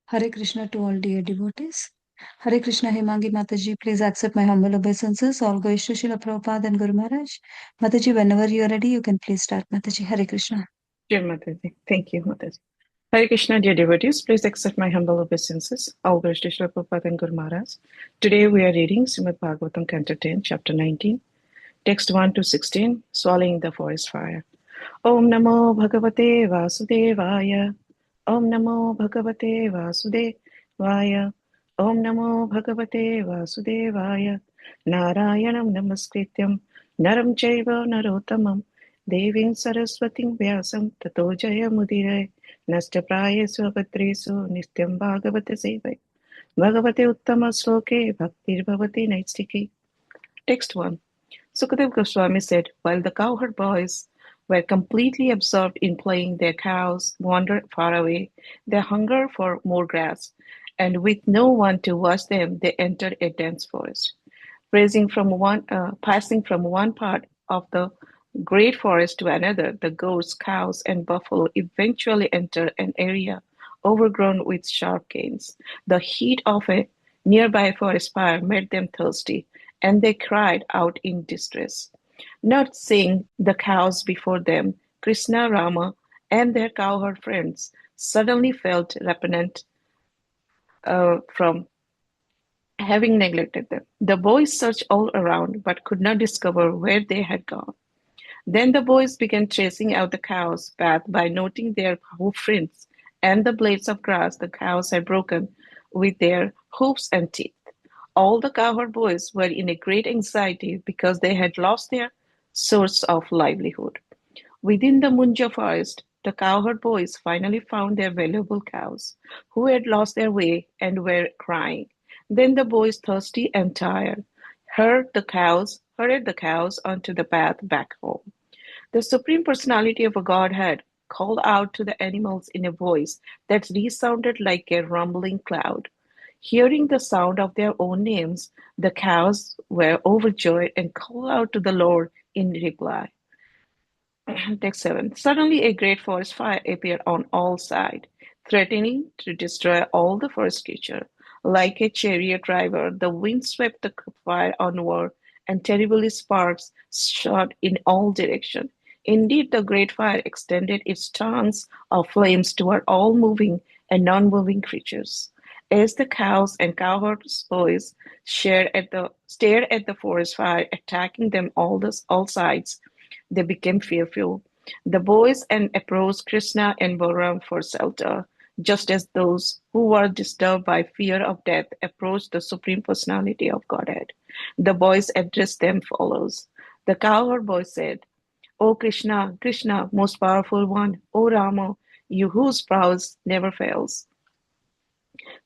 Hare Krishna to all dear devotees. Hare Krishna Hemangi Mataji, please accept my humble obeisances. All goes to Srila Prabhupada and Guru Maharaj. Mataji, whenever you are ready, you can please start. Mataji, Hare Krishna. Dear Mataji, thank you, Mataji. Hare Krishna, dear devotees, please accept my humble obeisances. All glories to Srila Prabhupada and Guru Maharaj. Today we are reading Srimad Bhagavatam Canto 10, Chapter 19, Text 1 to 16, Swallowing the Forest Fire. Om Namo Bhagavate Vasudevaya. Om Namo Bhagavate Vasudevaya. Om Namo Bhagavate Vasudevaya. Narayanam Namaskrityam Naram Chaiva Narottamam Devim Saraswatim Vyasam Tato Jaya Mudire Nashtaprayesu Abhatresu Nityam Bhagavate Sevai Bhagavate Uttama Sloke Bhaktir Bhavati Naistiki. Text 1. Sukadeva Goswami said, while the cowherd boys were completely absorbed in playing, their cows wandered far away, their hunger for more grass, and with no one to watch them, they entered a dense forest. Passing from one part of the great forest to another, the goats, cows, and buffalo eventually entered an area overgrown with sharp canes. The heat of a nearby forest fire made them thirsty, and they cried out in distress. Not seeing the cows before them, Krishna, Rama, and their cowherd friends suddenly felt repentant from having neglected them. The boys searched all around but could not discover where they had gone. Then the boys began tracing out the cows' path by noting their hoofprints and the blades of grass the cows had broken with their hoofs and teeth. All the cowherd boys were in a great anxiety because they had lost their source of livelihood. Within the Munja forest, the cowherd boys finally found their valuable cows, who had lost their way and were crying. Then the boys, thirsty and tired, herded the cows onto the path back home. The Supreme Personality of a Godhead called out to the animals in a voice that resounded like a rumbling cloud. Hearing the sound of their own names, the cows were overjoyed and called out to the Lord in reply. Text 7. Suddenly a great forest fire appeared on all sides, threatening to destroy all the forest creatures. Like a chariot driver, the wind swept the fire onward, and terribly sparks shot in all directions. Indeed, the great fire extended its tongues of flames toward all moving and non-moving creatures. As the cows and cowherds' boys stared at the forest fire attacking them all sides, they became fearful. The boys and approached Krishna and Balaram for shelter, just as those who were disturbed by fear of death approached the Supreme Personality of Godhead. The boys addressed them follows. The cowherd boy said, O Krishna, Krishna, most powerful one, O Rama, you whose prowess never fails.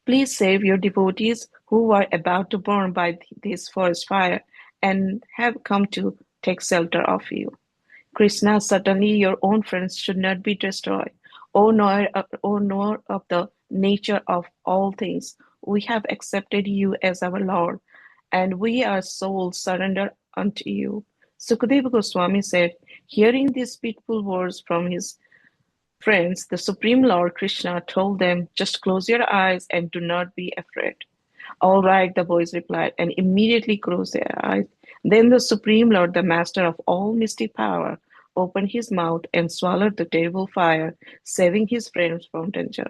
Please save your devotees who are about to burn by this forest fire and have come to take shelter of you. Krishna, certainly your own friends should not be destroyed. O knower of the nature of all things, we have accepted you as our Lord, and we are souls surrendered unto you. Sukadeva Goswami said, hearing these beautiful words from his friends, the Supreme Lord Krishna told them, just close your eyes and do not be afraid. All right, the boys replied, and immediately closed their eyes. Then the Supreme Lord, the Master of all mystic power, opened his mouth and swallowed the terrible fire, saving his friends from danger.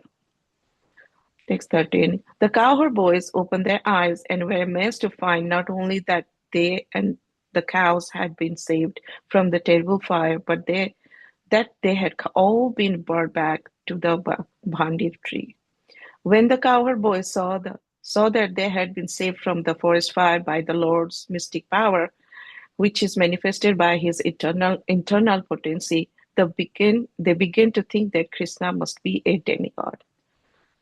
Text 13. The cowherd boys opened their eyes and were amazed to find not only that they and the cows had been saved from the terrible fire, but that they had all been brought back to the Bhandi tree. When the cowherd boys saw that they had been saved from the forest fire by the Lord's mystic power, which is manifested by his internal potency, they began to think that Krishna must be a demigod.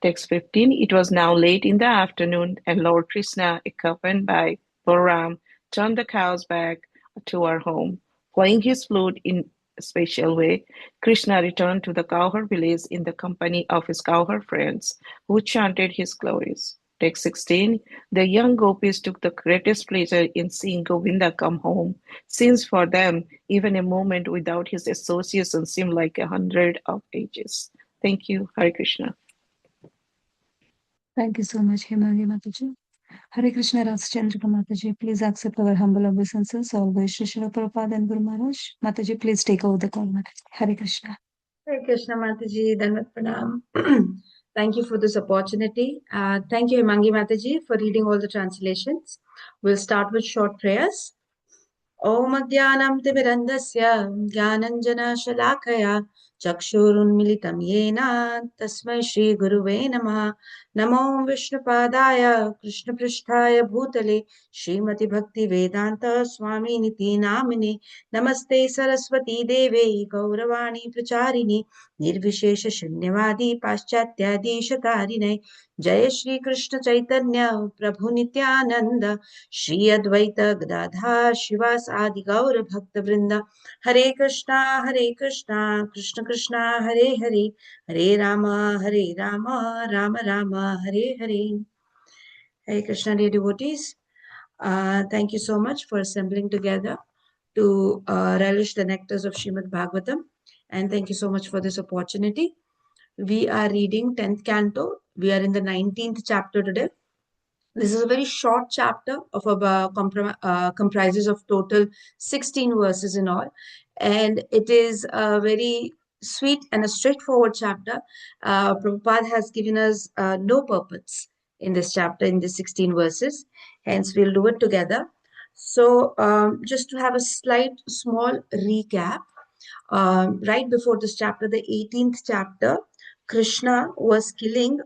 Text 15. It was now late in the afternoon, and Lord Krishna, accompanied by Balaram, turned the cows back to our home. Playing his flute in a special way, Krishna returned to the cowherd village in the company of his cowherd friends, who chanted his glories. Text 16. The young gopis took the greatest pleasure in seeing Govinda come home, since for them even a moment without his association seemed like 100 of ages. Thank you. Hare Krishna. Thank you so much, Himangi Mataji. Hare Krishna Rasa Chandrika Mataji, please accept our humble obeisances. All by Shri Srila Prabhupada and Guru Maharaj. Mataji, please take over the call, Mataji. Hare Krishna. Hare Krishna Mataji, Danvat Pranam. Thank you for this opportunity. Thank you, Himangi Mataji, for reading all the translations. We'll start with short prayers. ॐ अज्ञानं तिमिरन्धस्य ज्ञानञ्जनशलाकया चक्षुरुन्मिलितं येन तस्मै श्रीगुरुवे नमः नमो विष्णुपादाय कृष्णपृष्ठाय भूतले श्रीमतिभक्तिवेदान्त स्वामिनिति नामिने नमस्ते सरस्वती देवे गौरवाणी प्रचारिणे निर्विशेषशून्यवादी पाश्चात्यादेशतारिणे जय श्रीकृष्ण चैतन्य प्रभु नित्यानन्द श्री अद्वैत गदाधर शिवास आदि गौर भक्त वृंदा हरे Krishna Krishna Krishna Hare Hare Hare Ram Ram Ram Hare Hare. Hare Krishna, dear devotees. Thank you so much for assembling together to relish the nectars of Srimad Bhagavatam, and thank you so much for this opportunity. We are reading 10th canto. We are in the 19th chapter today. This is a very short chapter of about comprises of total 16 verses in all, and it is a very sweet and a straightforward chapter. Prabhupada has given us no purpose in this chapter, in the 16 verses, hence we'll do it together. So just to have a slight small recap, right before this chapter, the 18th chapter, Krishna was killing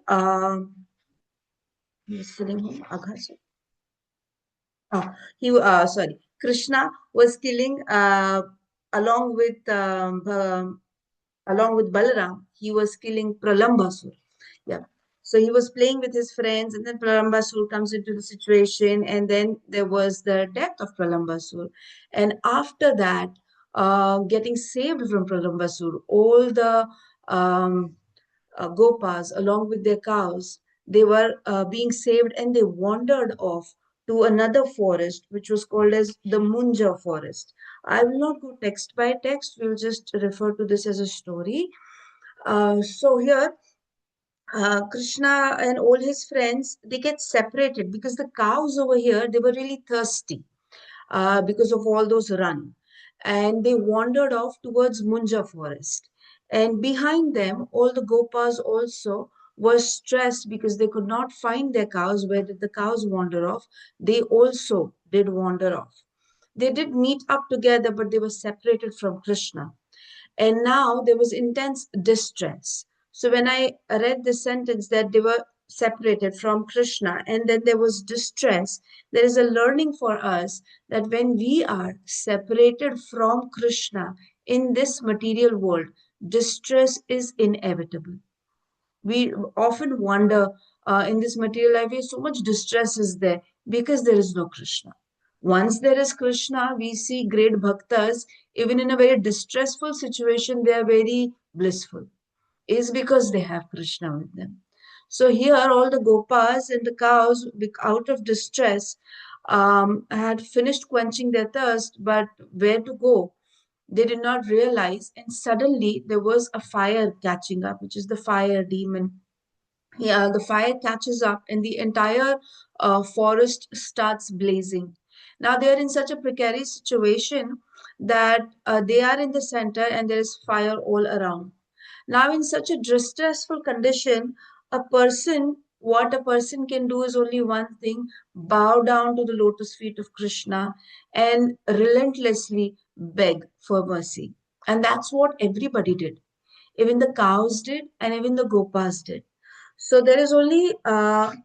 he was killing whom? Aghasur. Sorry, Krishna was killing along with along with Balaram. He was killing Pralambasur. Yeah. So he was playing with his friends, and then Pralambasur comes into the situation, and then there was the death of Pralambasur. And after that, getting saved from Pralambasur, all the Gopas, along with their cows, they were being saved and they wandered off to another forest, which was called as the Munja forest. I will not go text by text, we'll just refer to this as a story. So here, Krishna and all his friends, they get separated because the cows over here, they were really thirsty because of all those run. And they wandered off towards Munja forest. And behind them, all the Gopas also were stressed because they could not find their cows. Where did the cows wander off? They also did wander off. They did meet up together, but they were separated from Krishna. And now there was intense distress. So when I read the sentence that they were separated from Krishna and then there was distress, there is a learning for us that when we are separated from Krishna in this material world, distress is inevitable. We often wonder in this material life, so much distress is there because there is no Krishna. Once there is Krishna, we see great bhaktas, even in a very distressful situation, they are very blissful. Is because they have Krishna with them. So here, all the gopas and the cows, out of distress, had finished quenching their thirst, but where to go? They did not realize, and suddenly there was a fire catching up, which is the fire demon. Yeah, the fire catches up and the entire forest starts blazing. Now they are in such a precarious situation that they are in the center and there is fire all around. Now, in such a distressful condition, what a person can do is only one thing: bow down to the lotus feet of Krishna and relentlessly beg for mercy. And that's what everybody did. Even the cows did, and even the gopas did. So there is only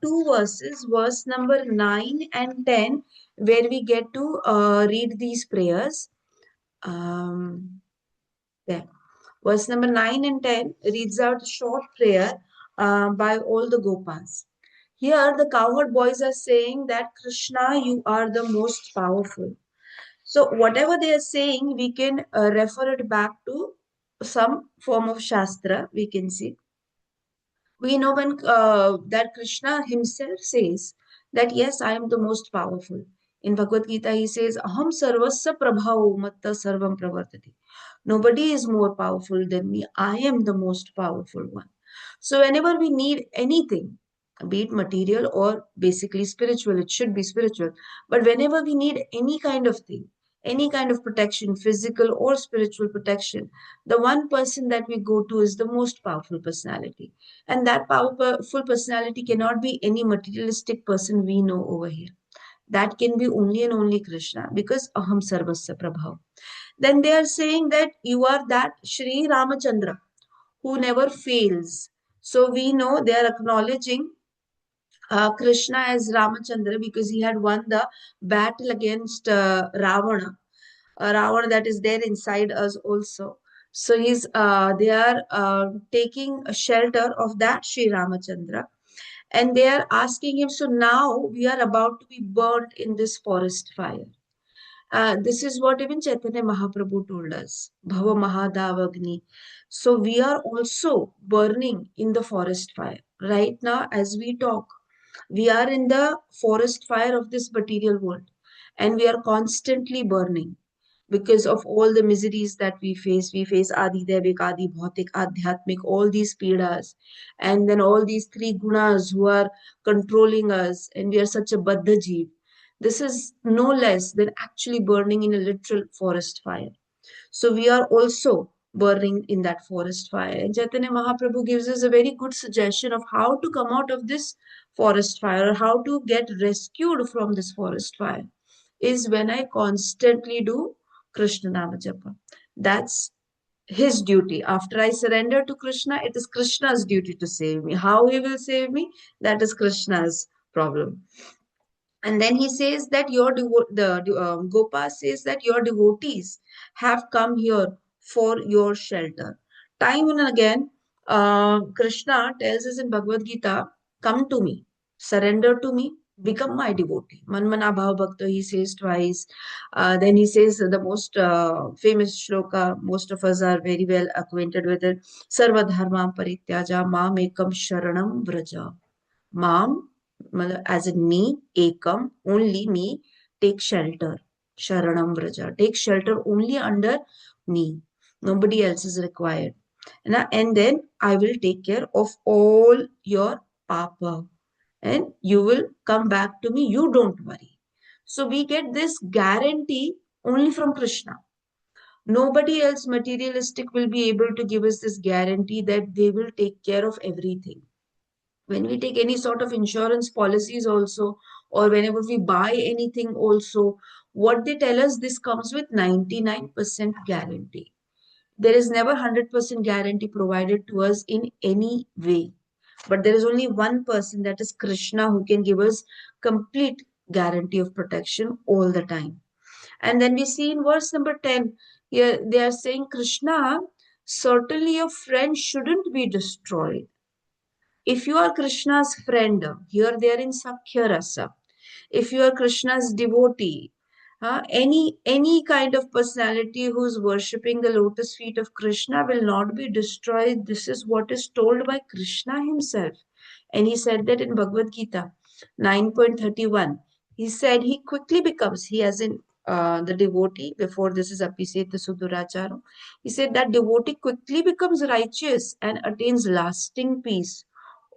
two verses, verse number 9 and 10, where we get to read these prayers. There. Verse number 9 and 10 reads out a short prayer by all the Gopas. Here, the cowherd boys are saying that Krishna, you are the most powerful. So, whatever they are saying, we can refer it back to some form of Shastra, we can see. We know when that Krishna himself says that yes, I am the most powerful. In Bhagavad Gita, he says, Aham sarvasya prabhavo matta sarvam pravartati. Nobody is more powerful than me. I am the most powerful one. So whenever we need anything, be it material or basically spiritual. It should be spiritual. But whenever we need any kind of thing, any kind of protection, physical or spiritual protection, the one person that we go to is the most powerful personality. And that powerful personality cannot be any materialistic person we know over here. That can be only and only Krishna, because Aham Sarvasya Prabhav. Then they are saying that you are that Sri Ramachandra who never fails. So we know they are acknowledging Krishna as Ramachandra because he had won the battle against Ravana, Ravana that is there inside us also. So they are taking a shelter of that Sri Ramachandra, and they are asking him. So now we are about to be burnt in this forest fire. This is what even Chaitanya Mahaprabhu told us, Bhava Mahadavagni. So we are also burning in the forest fire. Right now, as we talk, we are in the forest fire of this material world, and we are constantly burning because of all the miseries that we face. We face Adi Devik, Adi Bhautik, Adhyatmik, all these pidas, and then all these three gunas who are controlling us, and we are such a Baddha Jeev. This is no less than actually burning in a literal forest fire. So we are also burning in that forest fire. And Chaitanya Mahaprabhu gives us a very good suggestion of how to come out of this forest fire, or how to get rescued from this forest fire, is when I constantly do Krishna Nama Japa. That's his duty. After I surrender to Krishna, it is Krishna's duty to save me. How he will save me, that is Krishna's problem. And then he says that Gopa says that your devotees have come here for your shelter. Time and again, Krishna tells us in Bhagavad Gita, come to me, surrender to me, become my devotee. Manmana Bhav Bhakta, he says twice. Then he says the most famous shloka, most of us are very well acquainted with it. Sarva dharma parityaja mam ekam sharanam vraja. Mam, as in me, ekam, only me, take shelter. Sharanam Vraja. Take shelter only under me. Nobody else is required. And then I will take care of all your papa. And you will come back to me. You don't worry. So we get this guarantee only from Krishna. Nobody else materialistic will be able to give us this guarantee that they will take care of everything. When we take any sort of insurance policies also, or whenever we buy anything also, what they tell us, this comes with 99% guarantee. There is never 100% guarantee provided to us in any way, but there is only one person, that is Krishna, who can give us complete guarantee of protection all the time. And then we see in verse number 10, here they are saying, Krishna, certainly your friend shouldn't be destroyed. If you are Krishna's friend, here they are in Sakhya Rasa. If you are Krishna's devotee, any kind of personality who is worshipping the lotus feet of Krishna will not be destroyed. This is what is told by Krishna himself. And he said that in Bhagavad Gita 9.31. He said he quickly becomes, he as in the devotee, before this is Apiseta Suduracharo. He said that devotee quickly becomes righteous and attains lasting peace.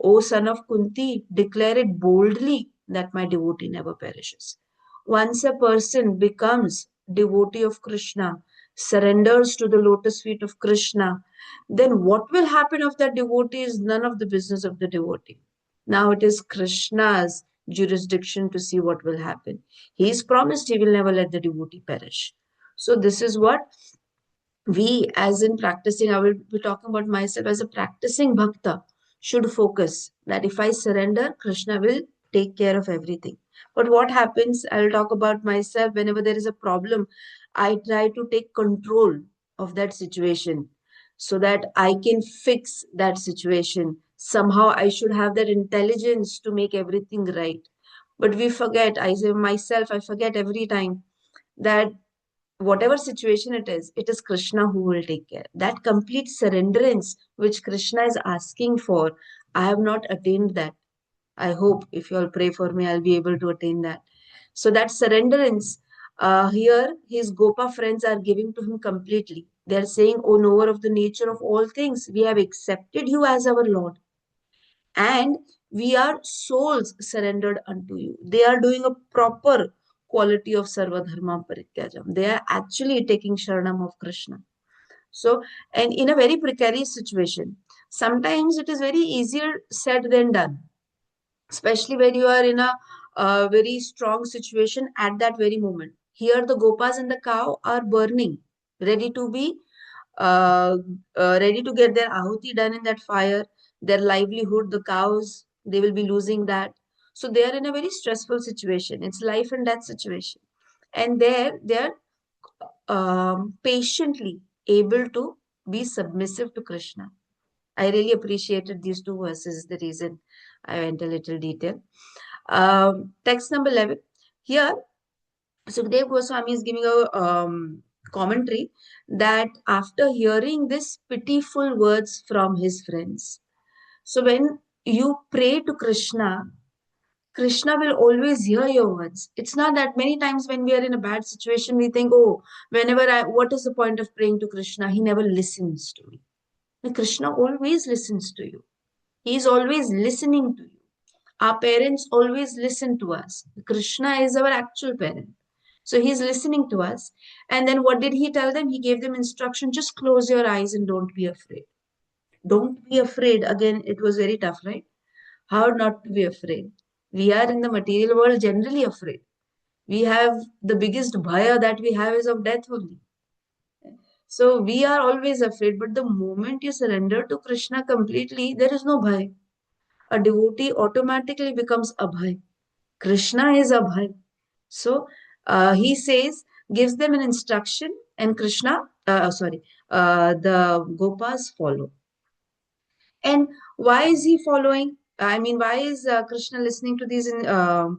O son of Kunti, declare it boldly that my devotee never perishes. Once a person becomes devotee of Krishna, surrenders to the lotus feet of Krishna, then what will happen of that devotee is none of the business of the devotee. Now it is Krishna's jurisdiction to see what will happen. He's promised he will never let the devotee perish. So this is what we, as in practicing, I will be talking about myself as a practicing bhakta, should focus that if I surrender, Krishna will take care of everything. But what happens, I'll talk about myself, whenever there is a problem, I try to take control of that situation so that I can fix that situation. Somehow I should have that intelligence to make everything right. But we forget, I say myself, I forget every time that whatever situation it is Krishna who will take care. That complete surrenderance which Krishna is asking for, I have not attained that. I hope if you all pray for me, I'll be able to attain that. So that surrenderance, here his Gopa friends are giving to him completely. They're saying, O knower of the nature of all things, we have accepted you as our Lord. And We are souls surrendered unto you. They are doing a proper quality of Sarva Dharma Parityajam. They are actually taking Sharanam of Krishna. So, and in a very precarious situation, sometimes it is very easier said than done, especially when you are in a very strong situation at that very moment. Here, the gopas and the cow are burning, ready to be ready to get their ahuti done in that fire. Their livelihood, the cows, they will be losing that. So they are in a very stressful situation. It's life and death situation, and there they are patiently able to be submissive to Krishna. I really appreciated these two verses, the reason I went a little detail. Text number 11. Here, Sukdev Goswami is giving a commentary that after hearing this pitiful words from his friends, so when you pray to Krishna, Krishna will always hear your words. It's not that many times when we are in a bad situation, we think, oh, what is the point of praying to Krishna? He never listens to me. But Krishna always listens to you. He is always listening to you. Our parents always listen to us. Krishna is our actual parent. So he's listening to us. And then what did he tell them? He gave them instruction, just close your eyes and don't be afraid. Don't be afraid. Again, it was very tough, right? How not to be afraid? We are in the material world generally afraid. We have the biggest bhaya that we have is of death only. So we are always afraid, but the moment you surrender to Krishna completely, there is no bhaya. A devotee automatically becomes abhay. Krishna is abhay. So he says, gives them an instruction, and the Gopas follow. And why is he following? I mean, why is Krishna listening to these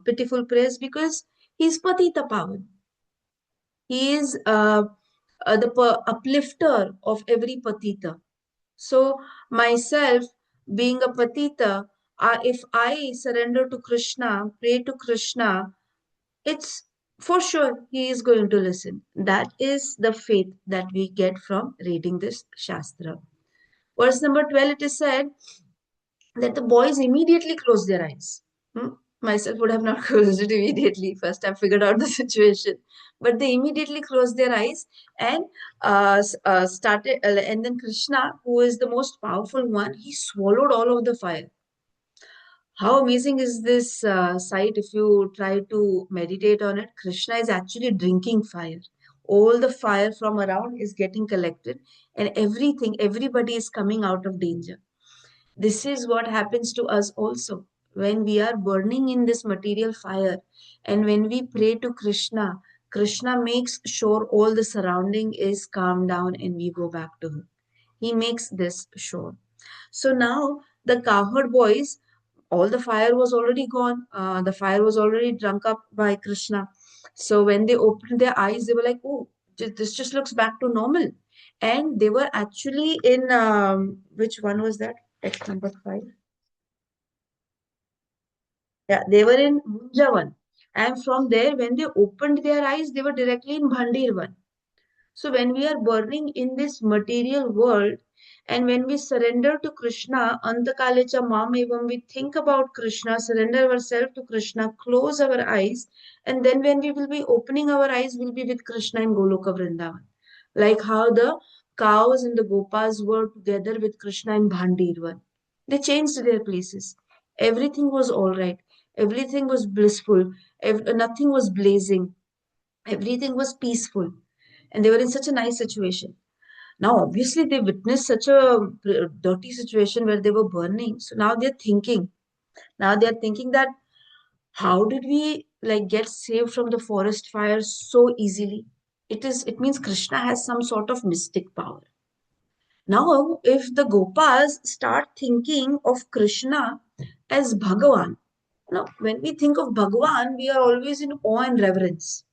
pitiful prayers? Because he's Patita Pavan. He is the uplifter of every Patita. So, myself being a Patita, if I surrender to Krishna, pray to Krishna, it's for sure he is going to listen. That is the faith that we get from reading this Shastra. Verse number 12, it is said that the boys immediately closed their eyes. Hmm? Myself would have not closed it immediately. First, I figured out the situation. But they immediately closed their eyes and started. And then Krishna, who is the most powerful one, he swallowed all of the fire. How amazing is this sight if you try to meditate on it? Krishna is actually drinking fire. All the fire from around is getting collected, and everybody is coming out of danger. This is what happens to us also when we are burning in this material fire, and when we pray to Krishna. Krishna makes sure all the surrounding is calmed down and we go back to him. He makes this sure. So now the cowherd boys, all the fire was already gone. The fire was already drunk up by Krishna. So when they opened their eyes, they were like, oh, this just looks back to normal. And they were actually in, which one was that? Text number 5. Yeah, they were in Munjavan. And from there, when they opened their eyes, they were directly in Bhandirvan. So when we are burning in this material world, and when we surrender to Krishna, Antakalecha Mamevam, we think about Krishna, surrender ourselves to Krishna, close our eyes, and then when we will be opening our eyes, we'll be with Krishna in Goloka Vrindavan. Like how the cows and the gopas were together with Krishna in Bhandirvan. They changed their places. Everything was all right. Everything was blissful. Nothing was blazing. Everything was peaceful, and they were in such a nice situation. Now, obviously, they witnessed such a dirty situation where they were burning. So now they're thinking. Now they're thinking that how did we like get saved from the forest fire so easily? It means Krishna has some sort of mystic power. Now, if the Gopas start thinking of Krishna as Bhagavan, now when we think of Bhagavan, we are always in awe and reverence.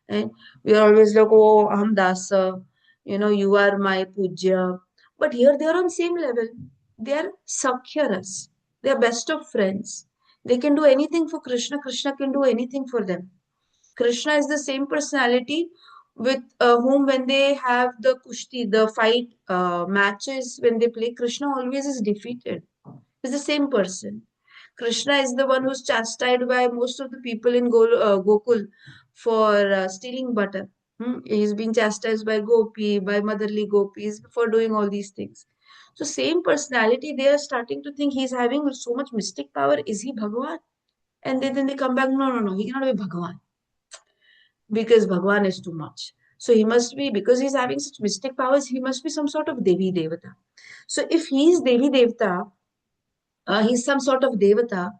And we are always like, oh, I'm dasa, you are my puja. But here they are on same level. They are sakhyaras. They are best of friends. They can do anything for Krishna. Krishna can do anything for them. Krishna is the same personality with whom when they have the kushti, the fight matches, when they play, Krishna always is defeated. It's the same person. Krishna is the one who's chastised by most of the people in Gokul for stealing butter. He's being chastised by Gopi, by motherly gopis for doing all these things. So same personality, they are starting to think he's having so much mystic power. Is he Bhagavan? And then they come back, no, he cannot be Bhagavan because Bhagavan is too much. So he must be, because he's having such mystic powers, he must be some sort of Devi Devata. So if he is Devi Devata, he's some sort of Devata,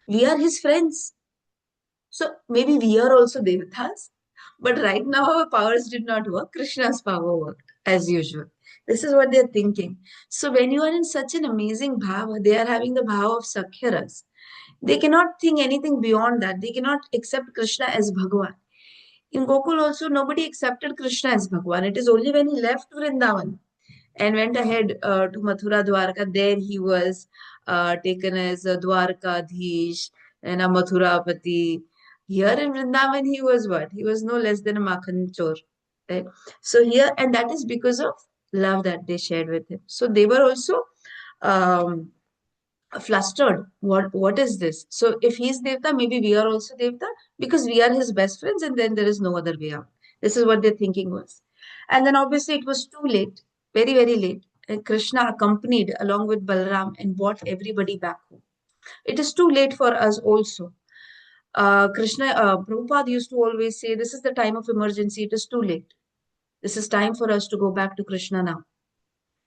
we are his friends. So maybe we are also Devatas. But right now our powers did not work. Krishna's power worked as usual. This is what they're thinking. So when you are in such an amazing bhava, they are having the bhava of Sakhyaras. They cannot think anything beyond that. They cannot accept Krishna as Bhagavan. In Gokul also, nobody accepted Krishna as Bhagavan. It is only when he left Vrindavan and went ahead to Mathura Dwarka, there he was taken as a Dwarkadhish and a Mathurapati. Here in Vrindavan, he was what? He was no less than a Makhan Chor. Right? So here, and that is because of love that they shared with him. So they were also um, flustered. What is this? So if he's Devta, maybe we are also Devta because we are his best friends, and then there is no other way out. This is what their thinking was. And then obviously it was too late, very, very late. And Krishna accompanied along with Balram and brought everybody back home. It is too late for us also. Prabhupada used to always say, this is the time of emergency, it is too late. This is time for us to go back to Krishna now.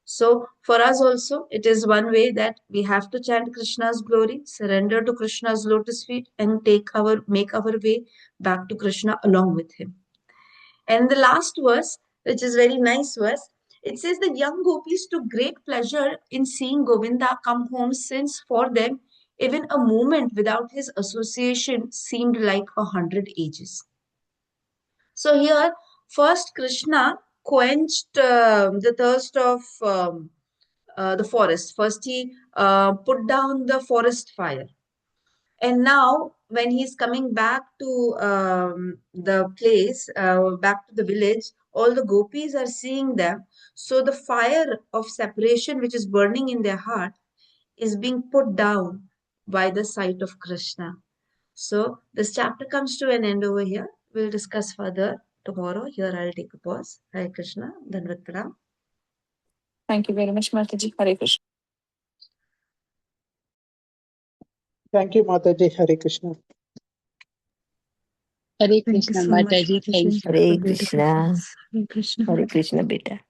So for us also, it is one way that we have to chant Krishna's glory, surrender to Krishna's lotus feet, and make our way back to Krishna along with him. And the last verse, which is very nice verse, it says the young gopis took great pleasure in seeing Govinda come home, since for them even a moment without his association seemed like 100 ages. So here, first Krishna quenched the thirst of the forest. First, he put down the forest fire. And now, when he's coming back to the place, back to the village, all the gopis are seeing them. So, the fire of separation, which is burning in their heart, is being put down by the sight of Krishna. So, this chapter comes to an end over here. We'll discuss further tomorrow. Here, I'll take a pause. Hare Krishna. Dandavat Pranam. Thank you very much, Mataji. Hare Krishna. Thank you, Mataji. Hare Krishna. Thank Hare you Krishna, so much, Mataji. Thank Mataji, you. for Hare beautiful Krishna. class. Hare Krishna. Hare Krishna, beta.